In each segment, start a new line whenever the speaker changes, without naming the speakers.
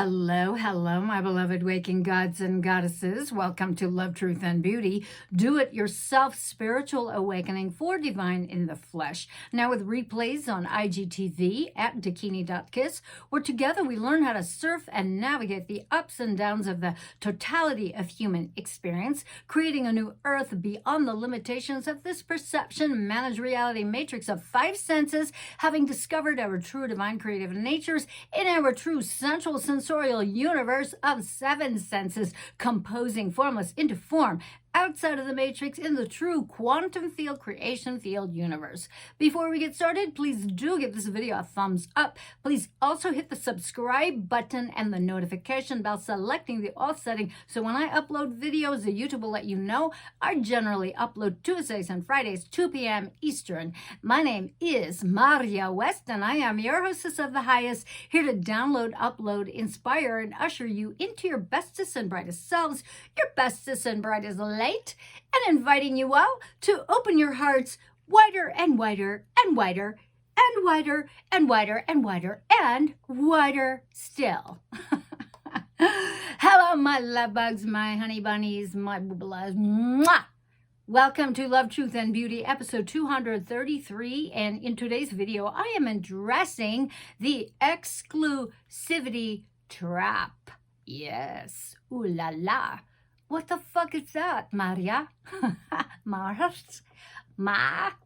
Hello, hello, my beloved waking gods and goddesses. Welcome to Love, Truth, and Beauty. Do-it-yourself spiritual awakening for divine in the flesh. Now with replays on IGTV at Dakini.kiss, where together we learn how to surf and navigate the ups and downs of the totality of human experience, creating a new earth beyond the limitations of this perception-managed reality matrix of five senses, having discovered our true divine creative natures in our true sensual sensorial universe of seven senses, composing formless into form outside of the matrix in the true quantum field creation field universe. Before we get started, please do give this video a thumbs up. Please also hit the subscribe button and the notification bell, selecting the all setting, so when I upload videos, the YouTube will let you know. I generally upload Tuesdays and Fridays, 2 p.m. Eastern. My name is Maria West, and I am your hostess of the highest, here to download, upload, inspire, and usher you into your bestest and brightest selves, your bestest and brightest light, and inviting you all to open your hearts wider and wider and wider and wider and wider and wider and wider still. Hello, my love bugs, my honey bunnies, my boobalas. Mwah! Welcome to Love, Truth, and Beauty, episode 233. And in today's video, I am addressing the exclusivity trap. Yes. Ooh la la. What the fuck is that, Maria? Mars?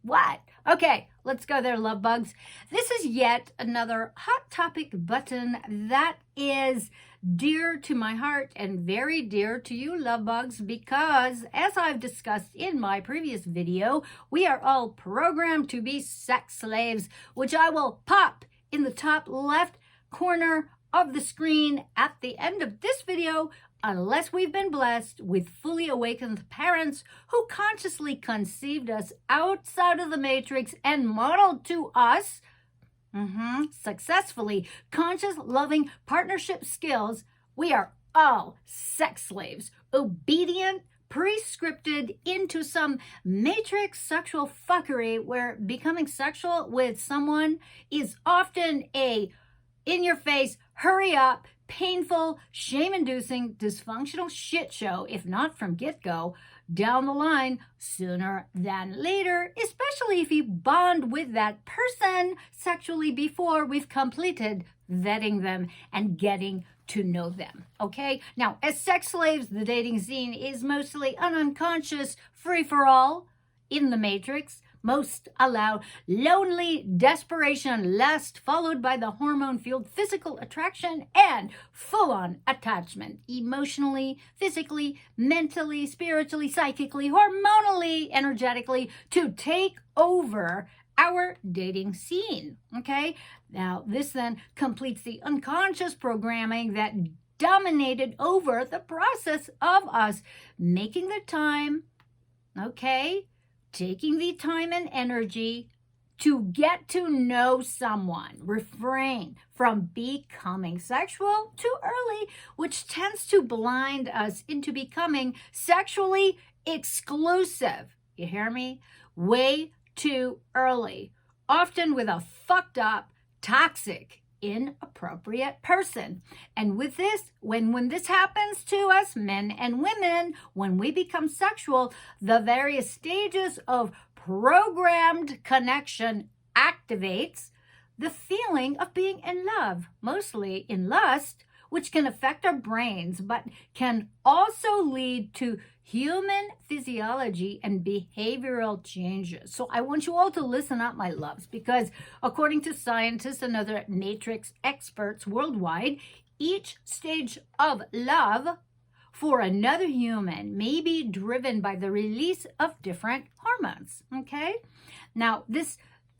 What? Okay, let's go there, love bugs. This is yet another hot topic button that is dear to my heart and very dear to you, love bugs, because as I've discussed in my previous video, we are all programmed to be sex slaves, which I will pop in the top left corner of the screen at the end of this video, unless we've been blessed with fully awakened parents who consciously conceived us outside of the matrix and modeled to us successfully conscious, loving partnership skills. We are all sex slaves, obedient, pre-scripted into some matrix sexual fuckery where becoming sexual with someone is often a in-your-face, hurry up, painful, shame-inducing, dysfunctional shit show, if not from get-go, down the line, sooner than later, especially if you bond with that person sexually before we've completed vetting them and getting to know them, okay? Now, as sex slaves, the dating scene is mostly an unconscious free-for-all in the matrix. Most allow lonely desperation, lust, followed by the hormone-fueled physical attraction and full-on attachment, emotionally, physically, mentally, spiritually, psychically, hormonally, energetically, to take over our dating scene, okay? Now, this then completes the unconscious programming that dominated over the process of us making the time, okay, taking the time and energy to get to know someone. Refrain from becoming sexual too early, which tends to blind us into becoming sexually exclusive. You hear me? Way too early. Often with a fucked up, toxic, inappropriate person. And with this, when this happens to us, men and women, when we become sexual, the various stages of programmed connection activates the feeling of being in love, mostly in lust, which can affect our brains, but can also lead to human physiology and behavioral changes. So I want you all to listen up, my loves, because according to scientists and other matrix experts worldwide, each stage of love for another human may be driven by the release of different hormones, okay? Now,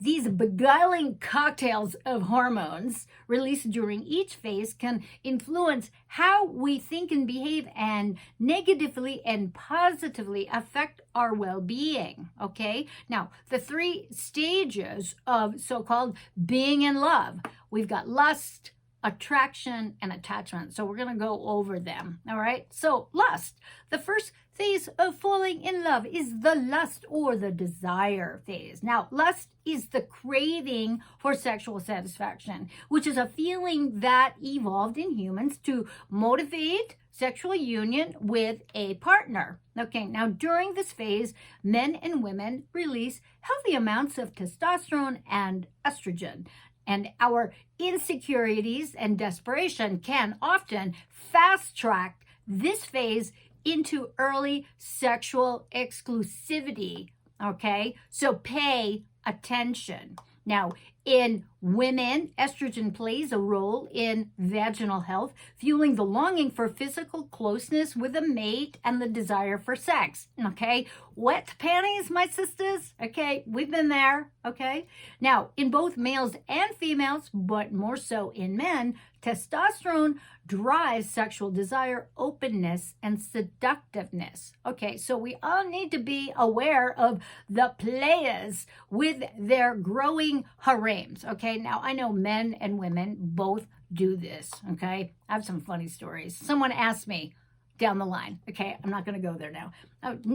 these beguiling cocktails of hormones released during each phase can influence how we think and behave and negatively and positively affect our well-being, okay? Now, the three stages of so-called being in love. We've got lust, attraction, and attachment. So we're going to go over them. All right. So lust. The first phase of falling in love is the lust or the desire phase. Now, lust is the craving for sexual satisfaction, which is a feeling that evolved in humans to motivate sexual union with a partner. Okay, now during this phase, men and women release healthy amounts of testosterone and estrogen. And our insecurities and desperation can often fast track this phase into early sexual exclusivity. Okay, so pay attention. Now, in women, estrogen plays a role in vaginal health, fueling the longing for physical closeness with a mate and the desire for sex. Okay, wet panties, my sisters. Okay, we've been there. Okay, now in both males and females, but more so in men, testosterone drives sexual desire, openness, and seductiveness. Okay, so we all need to be aware of the players with their growing harems. Okay, now I know men and women both do this. Okay, I have some funny stories. Someone asked me down the line. Okay, I'm not going to go there now.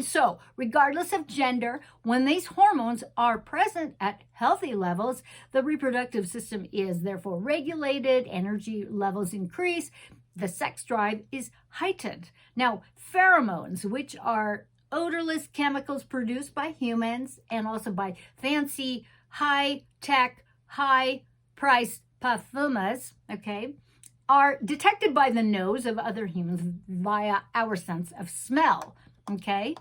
So, regardless of gender, when these hormones are present at healthy levels, the reproductive system is therefore regulated, energy levels increase, the sex drive is heightened. Now, pheromones, which are odorless chemicals produced by humans and also by fancy, high-tech, high-priced perfumers, okay, are detected by the nose of other humans via our sense of smell, okay?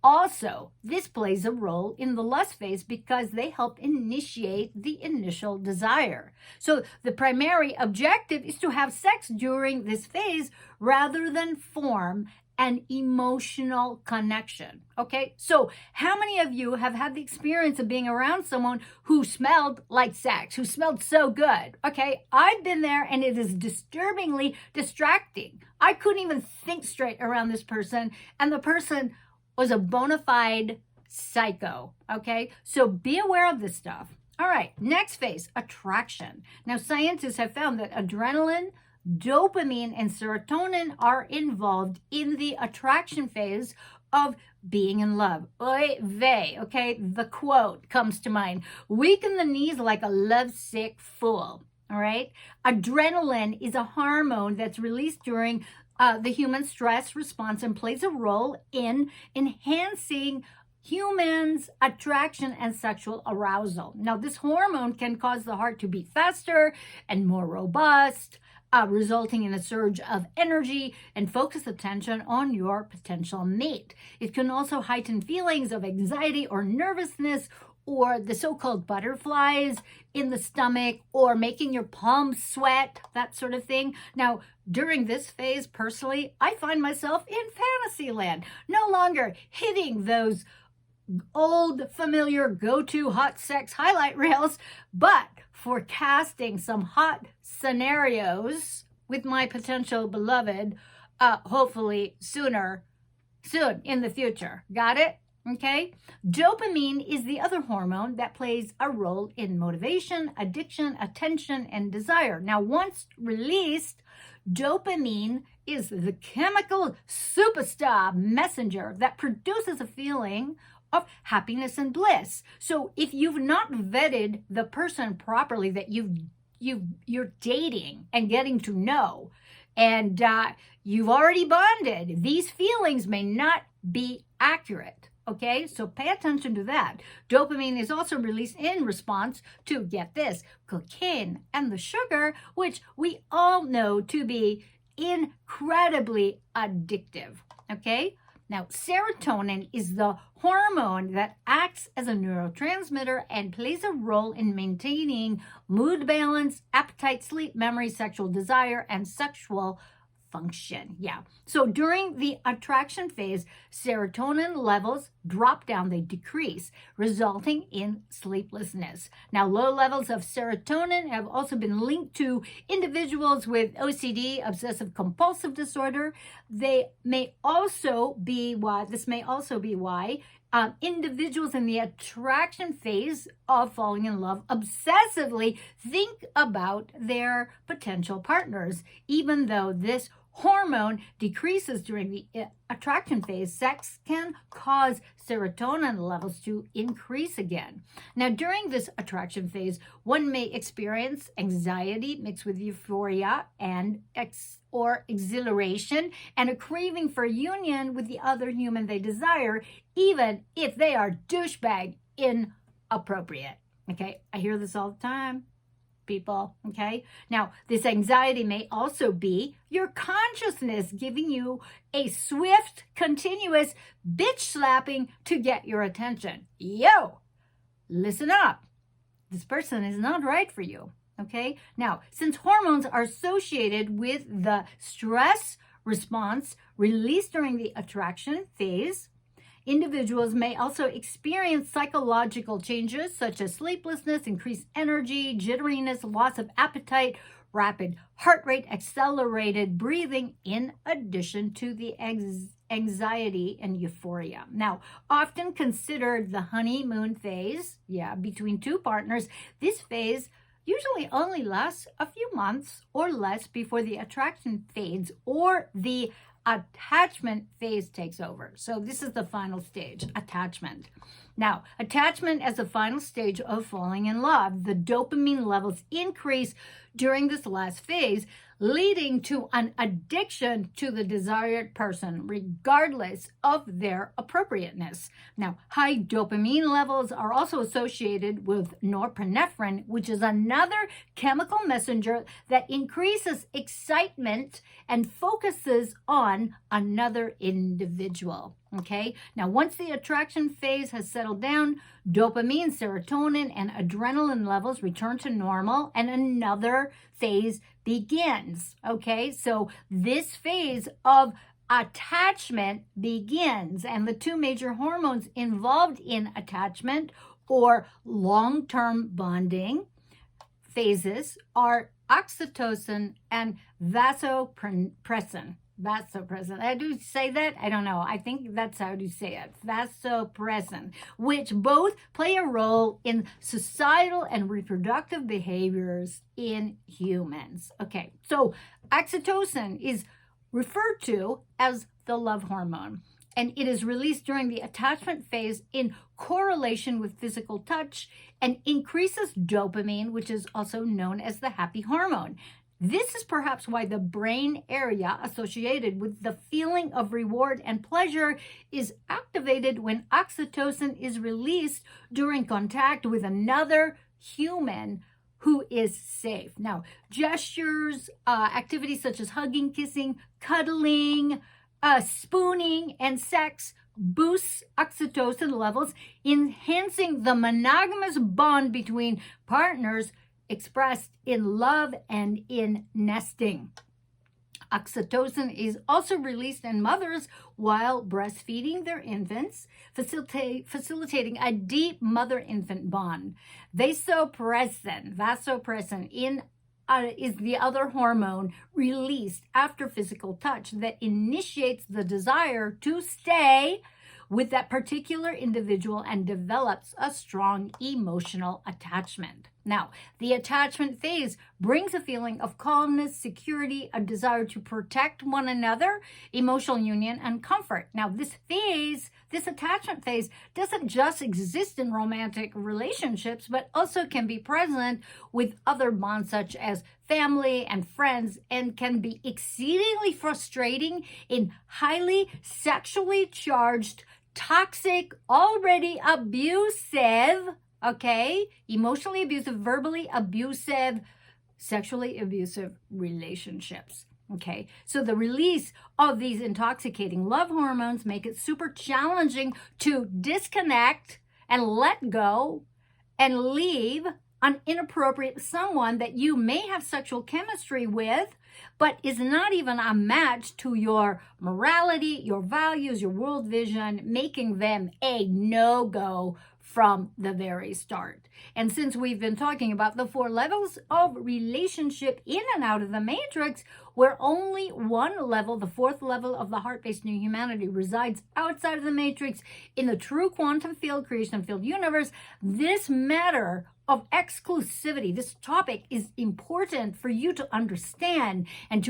Also, this plays a role in the lust phase because they help initiate the initial desire. So the primary objective is to have sex during this phase rather than form an emotional connection, okay? So how many of you have had the experience of being around someone who smelled like sex, who smelled so good, okay? I've been there and it is disturbingly distracting. I couldn't even think straight around this person, and the person was a bona fide psycho, okay? So be aware of this stuff. All right, next phase, attraction. Now, scientists have found that adrenaline, dopamine, and serotonin are involved in the attraction phase of being in love. Oy vey, okay? The quote comes to mind: weaken the knees like a lovesick fool, all right? Adrenaline is a hormone that's released during the human stress response and plays a role in enhancing humans' attraction and sexual arousal. Now, this hormone can cause the heart to beat faster and more robust, resulting in a surge of energy and focused attention on your potential mate. It can also heighten feelings of anxiety or nervousness, or the so-called butterflies in the stomach, or making your palms sweat, that sort of thing. Now, during this phase, personally, I find myself in fantasy land, no longer hitting those old familiar go-to hot sex highlight reels, but forecasting some hot scenarios with my potential beloved, hopefully soon in the future. Got it? Okay. Dopamine is the other hormone that plays a role in motivation, addiction, attention, and desire. Now, once released, dopamine is the chemical superstar messenger that produces a feeling of happiness and bliss. So if you've not vetted the person properly that you're dating and getting to know, and you've already bonded, these feelings may not be accurate. Okay, so pay attention to that. Dopamine is also released in response to, get this, cocaine and the sugar, which we all know to be incredibly addictive. Okay, now serotonin is the hormone that acts as a neurotransmitter and plays a role in maintaining mood balance, appetite, sleep, memory, sexual desire, and sexual function. Yeah. So during the attraction phase, serotonin levels drop down, they decrease, resulting in sleeplessness. Now, low levels of serotonin have also been linked to individuals with OCD, obsessive compulsive disorder. This may also be why Individuals in the attraction phase of falling in love obsessively think about their potential partners. Even though this hormone decreases during the attraction phase, sex can cause serotonin levels to increase again. Now, during this attraction phase, one may experience anxiety mixed with euphoria and or exhilaration and a craving for union with the other human they desire, even if they are douchebag inappropriate. Okay, I hear this all the time, people. Okay, now this anxiety may also be your consciousness giving you a swift, continuous bitch slapping to get your attention. Yo, listen up. This person is not right for you. Okay, now since hormones are associated with the stress response released during the attraction phase, individuals may also experience psychological changes such as sleeplessness, increased energy, jitteriness, loss of appetite, rapid heart rate, accelerated breathing, in addition to the anxiety and euphoria. Now, often considered the honeymoon phase, between two partners, this phase usually only lasts a few months or less before the attraction fades or the attachment phase takes over. So this is the final stage, attachment. Now, attachment as the final stage of falling in love, the dopamine levels increase during this last phase, leading to an addiction to the desired person, regardless of their appropriateness. Now, high dopamine levels are also associated with norepinephrine, which is another chemical messenger that increases excitement and focuses on another individual. Okay, now once the attraction phase has settled down, dopamine, serotonin, and adrenaline levels return to normal and another phase begins. Okay, so this phase of attachment begins, and the two major hormones involved in attachment or long-term bonding phases are oxytocin and vasopressin. How do you say that? I don't know. I think that's how you say it. Vasopressin, which both play a role in societal and reproductive behaviors in humans. Okay, so oxytocin is referred to as the love hormone, and it is released during the attachment phase in correlation with physical touch and increases dopamine, which is also known as the happy hormone. This is perhaps why the brain area associated with the feeling of reward and pleasure is activated when oxytocin is released during contact with another human who is safe. Now, gestures, activities such as hugging, kissing, cuddling, spooning, and sex boosts oxytocin levels, enhancing the monogamous bond between partners expressed in love and in nesting. Oxytocin is also released in mothers while breastfeeding their infants, facilitating a deep mother-infant bond. Vasopressin is the other hormone released after physical touch that initiates the desire to stay with that particular individual and develops a strong emotional attachment. Now, the attachment phase brings a feeling of calmness, security, a desire to protect one another, emotional union, and comfort. Now, this attachment phase doesn't just exist in romantic relationships, but also can be present with other bonds such as family and friends, and can be exceedingly frustrating in highly sexually charged, toxic, already abusive, emotionally abusive, verbally abusive, sexually abusive relationships. Okay, so the release of these intoxicating love hormones make it super challenging to disconnect and let go and leave an inappropriate someone that you may have sexual chemistry with, but is not even a match to your morality, your values, your world vision, making them a no-go from the very start. And since we've been talking about the 4 levels of relationship in and out of the matrix, where only one level, the fourth level of the heart-based new humanity, resides outside of the matrix in the true quantum field, creation field universe. This matter of exclusivity, this topic is important for you to understand and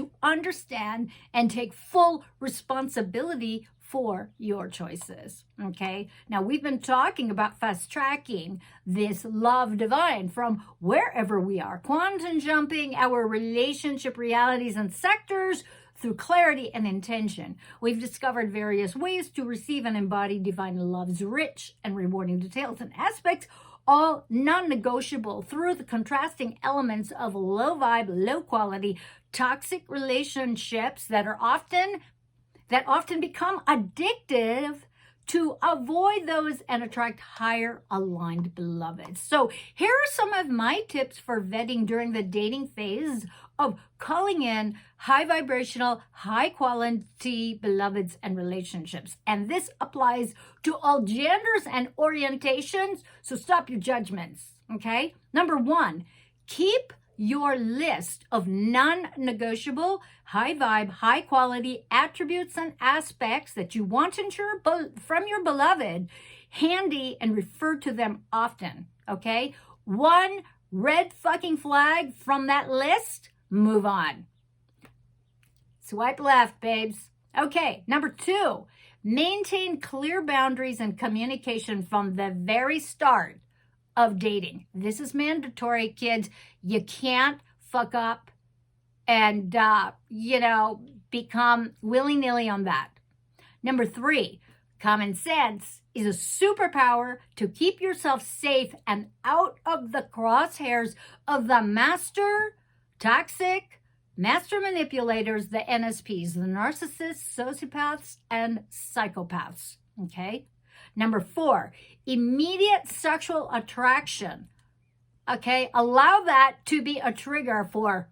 take full responsibility for your choices. Okay, now we've been talking about fast tracking this love divine from wherever we are, quantum jumping our relationship realities and sectors through clarity and intention. We've discovered various ways to receive and embody divine love's rich and rewarding details and aspects, all non-negotiable through the contrasting elements of low vibe, low quality, toxic relationships that often become addictive, to avoid those and attract higher aligned beloveds. So here are some of my tips for vetting during the dating phase of calling in high vibrational, high quality beloveds and relationships. And this applies to all genders and orientations, so stop your judgments, okay? Number one, keep your list of non-negotiable, high vibe, high quality attributes and aspects that you want to ensure from your beloved handy and refer to them often, okay? One red fucking flag from that list, move on. Swipe left, babes. Okay, number two, maintain clear boundaries and communication from the very start of dating. This is mandatory, kids. You can't fuck up and, become willy-nilly on that. Number three, common sense is a superpower to keep yourself safe and out of the crosshairs of the toxic master manipulators, the NSPs, the narcissists, sociopaths, and psychopaths, okay? Number four, immediate sexual attraction, okay? Allow that to be a trigger for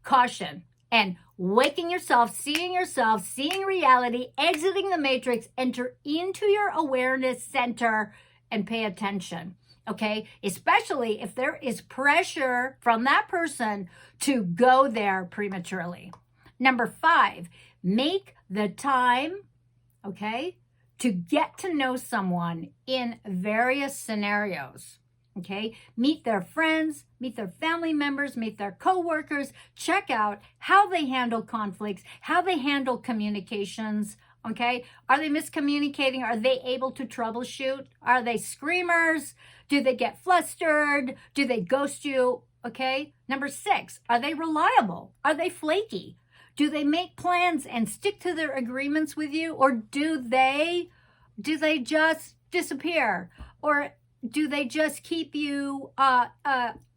caution and waking yourself, seeing reality, exiting the matrix, enter into your awareness center and pay attention, okay? Especially if there is pressure from that person to go there prematurely. Number five, make the time, okay, to get to know someone in various scenarios, okay? Meet their friends, meet their family members, meet their coworkers, check out how they handle conflicts, how they handle communications, okay? Are they miscommunicating? Are they able to troubleshoot? Are they screamers? Do they get flustered? Do they ghost you? Okay? Number six, are they reliable? Are they flaky? Do they make plans and stick to their agreements with you? Or do they just disappear? Or do they just keep you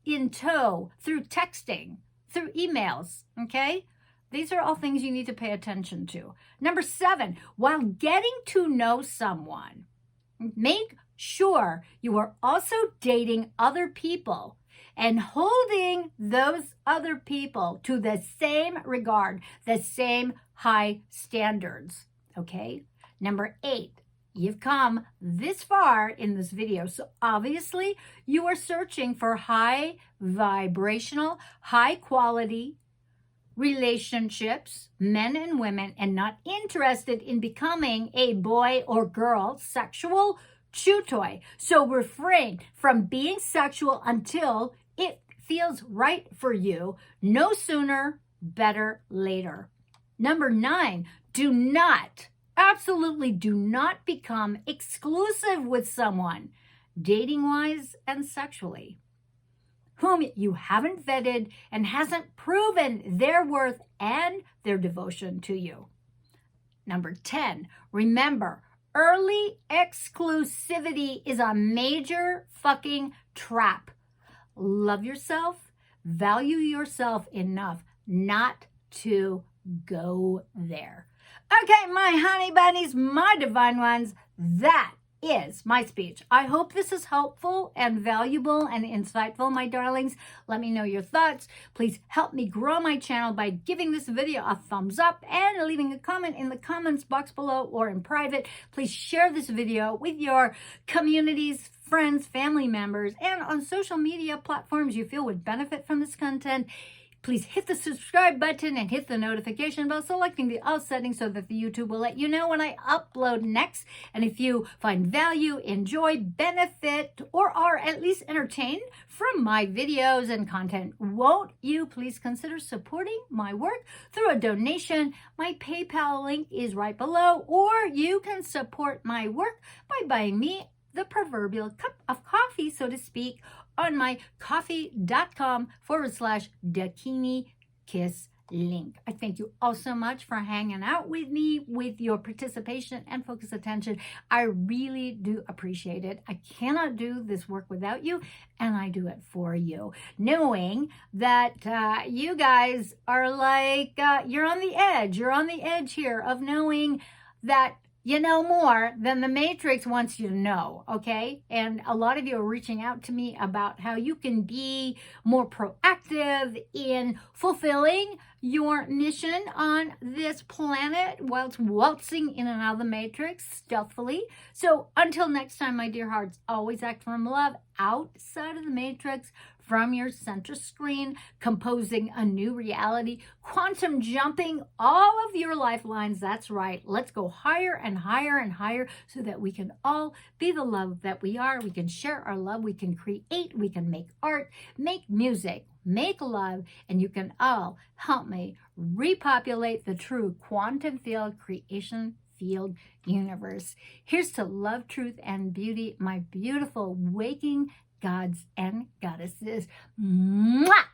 in tow through texting, through emails? Okay? These are all things you need to pay attention to. Number seven, while getting to know someone, make sure you are also dating other people and holding those other people to the same regard, the same high standards, okay? Number eight, you've come this far in this video, so obviously you are searching for high vibrational, high quality relationships, men and women, and not interested in becoming a boy or girl sexual chew toy. So refrain from being sexual until it feels right for you. No sooner, better later. Number nine, absolutely do not become exclusive with someone, dating-wise and sexually, whom you haven't vetted and hasn't proven their worth and their devotion to you. Number 10, remember, early exclusivity is a major fucking trap. Love yourself, value yourself enough not to go there. Okay, my honey bunnies, my divine ones, that is my speech. I hope this is helpful and valuable and insightful, my darlings. Let me know your thoughts. Please help me grow my channel by giving this video a thumbs up and leaving a comment in the comments box below or in private. Please share this video with your communities, friends, family members, and on social media platforms you feel would benefit from this content. Please hit the subscribe button and hit the notification bell, selecting the all settings so that the YouTube will let you know when I upload next. And if you find value, enjoy, benefit, or are at least entertained from my videos and content, won't you please consider supporting my work through a donation? My PayPal link is right below, or you can support my work by buying me the proverbial cup of coffee, so to speak, on my coffee.com/Dakini Kiss link. I thank you all so much for hanging out with me, with your participation and focused attention. I really do appreciate it. I cannot do this work without you, and I do it for you, knowing that you guys are like, you're on the edge. You're on the edge here of knowing that you know more than the Matrix wants you to know, okay? And a lot of you are reaching out to me about how you can be more proactive in fulfilling your mission on this planet while it's waltzing in and out of the Matrix stealthily. So until next time, my dear hearts, always act from love outside of the Matrix, from your center screen, composing a new reality, quantum jumping all of your lifelines. That's right. Let's go higher and higher and higher so that we can all be the love that we are. We can share our love. We can create. We can make art, make music, make love, and you can all help me repopulate the true quantum field creation field universe. Here's to love, truth, and beauty, my beautiful waking gods and goddesses. Mwah!